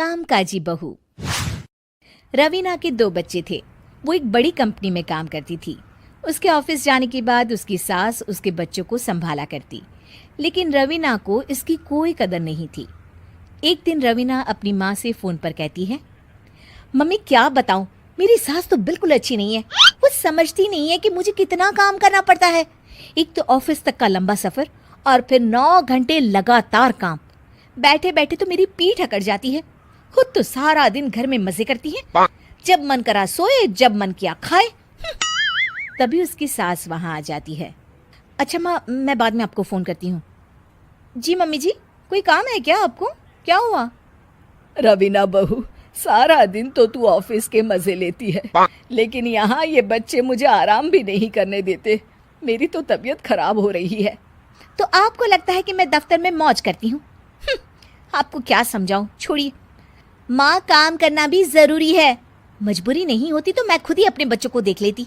कामकाजी बहू। रवीना के 2 बच्चे थे। वो एक बड़ी कंपनी में काम करती थी। उसके ऑफिस जाने के बाद उसकी सास उसके बच्चों को संभाला करती, लेकिन रवीना को इसकी कोई कदर नहीं थी। एक दिन रवीना अपनी माँ से फोन पर कहती है, मम्मी क्या बताऊं, मेरी सास तो बिल्कुल अच्छी नहीं है। वो समझती नहीं है कि मुझे कितना काम करना पड़ता है। एक तो ऑफिस तक का लंबा सफर और फिर 9 घंटे लगातार काम। बैठे बैठे तो मेरी पीठ अकड़ जाती है। खुद तो सारा दिन घर में मजे करती है, जब मन करा सोए, जब मन किया खाए। तभी उसकी सास वहां आ जाती है। अच्छा माँ, मैं बाद में आपको फोन करती हूँ। जी मम्मी जी, कोई काम है क्या आपको? क्या हुआ? रवीना बहू, सारा दिन तो तू ऑफिस के मजे लेती है, लेकिन यहाँ ये बच्चे मुझे आराम भी नहीं करने देते। मेरी तो तबीयत खराब हो रही है। तो आपको लगता है कि मैं दफ्तर में मौज करती हूँ? आपको क्या समझाऊं, छोड़िए। माँ, काम करना भी जरूरी है। मजबूरी नहीं होती तो मैं खुद ही अपने बच्चों को देख लेती।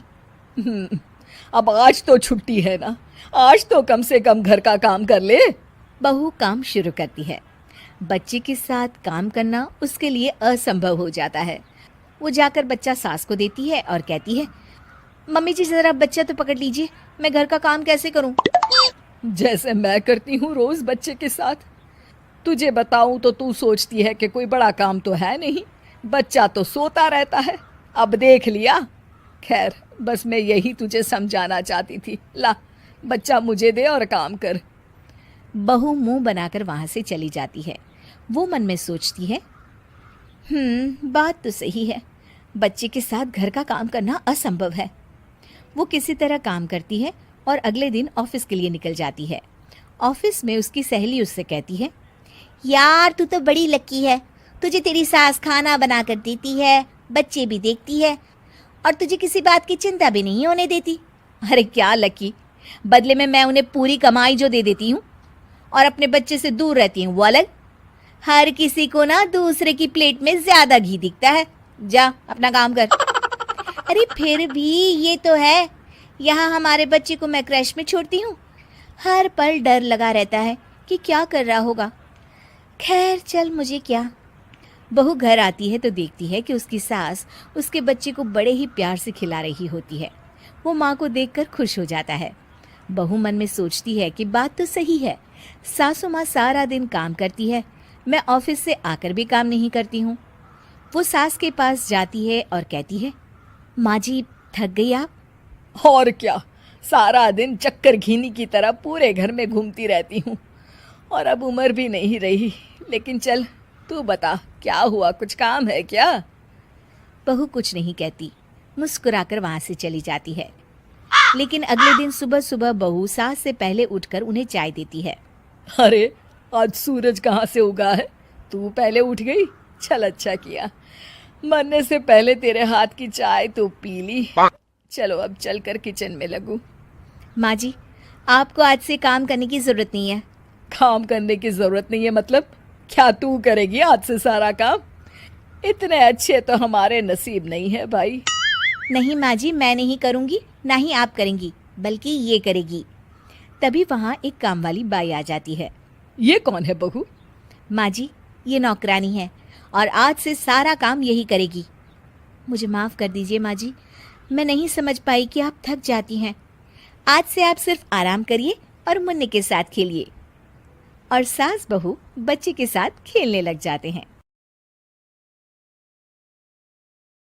अब आज तो छुट्टी है ना, आज तो कम से कम घर का काम कर ले। बहू काम शुरू करती है। बच्चे के साथ काम करना उसके लिए असंभव हो जाता है। वो जाकर बच्चा सास को देती है और कहती है, मम्मी जी जरा बच्चा तो पकड़ लीजिए, मैं घर का काम कैसे करूं? जैसे मैं करती हूँ रोज बच्चे के साथ। तुझे बताऊं तो तू सोचती है कि कोई बड़ा काम तो है नहीं, बच्चा तो सोता रहता है। अब देख लिया। खैर, बस मैं यही तुझे समझाना चाहती थी। ला, बच्चा मुझे दे और काम कर। बहू मुंह बनाकर वहां से चली जाती है। वो मन में सोचती है, बात तो सही है, बच्चे के साथ घर का काम करना असंभव है। वो किसी तरह काम करती है और अगले दिन ऑफिस के लिए निकल जाती है। ऑफिस में उसकी सहेली उससे कहती है, यार तू तो बड़ी लकी है, तुझे तेरी सास खाना बना कर देती है, बच्चे भी देखती है और तुझे किसी बात की चिंता भी नहीं होने देती। अरे क्या लकी, बदले में मैं उन्हें पूरी कमाई जो दे देती हूँ और अपने बच्चे से दूर रहती हूँ वो अलग। हर किसी को ना दूसरे की प्लेट में ज्यादा घी दिखता है। जा अपना काम कर। अरे फिर भी ये तो है, यहाँ हमारे बच्चे को मैं क्रैश में छोड़ती हूँ, हर पल डर लगा रहता है कि क्या कर रहा होगा। खैर चल, मुझे क्या। बहू घर आती है तो देखती है कि उसकी सास उसके बच्चे को बड़े ही प्यार से खिला रही होती है। वो माँ को देखकर खुश हो जाता है। बहू मन में सोचती है कि बात तो सही है, सासू माँ सारा दिन काम करती है, मैं ऑफिस से आकर भी काम नहीं करती हूँ। वो सास के पास जाती है और कहती है, माँ जी थक गई आप? और क्या, सारा दिन चक्कर घीनी की तरह पूरे घर में घूमती रहती हूँ और अब उम्र भी नहीं रही। लेकिन चल तू बता, क्या हुआ, कुछ काम है क्या? बहू कुछ नहीं कहती, मुस्कुराकर वहां से चली जाती है। लेकिन अगले दिन सुबह सुबह बहू सास से पहले उठकर उन्हें चाय देती है। अरे आज सूरज कहाँ से उगा है, तू पहले उठ गई। चल अच्छा किया, मरने से पहले तेरे हाथ की चाय तो पी ली। चलो अब चलकर किचन में लगूं। माँ जी, आपको आज से काम करने की जरूरत नहीं है। काम करने की जरूरत नहीं है मतलब? क्या तू करेगी आज से सारा काम? इतने अच्छे तो हमारे नसीब नहीं है भाई। नहीं माँ जी, मैं नहीं करूँगी, ना ही आप करेंगी, बल्कि ये करेगी। तभी वहाँ एक काम वाली बाई आ जाती है। ये कौन है बहू? माँ जी, ये नौकरानी है और आज से सारा काम यही करेगी। मुझे माफ़ कर दीजिए माँ जी, मैं नहीं समझ पाई कि आप थक जाती हैं। आज से आप सिर्फ आराम करिए और मुन्ने के साथ खेलिए। और सास बहू बच्चे के साथ खेलने लग जाते हैं।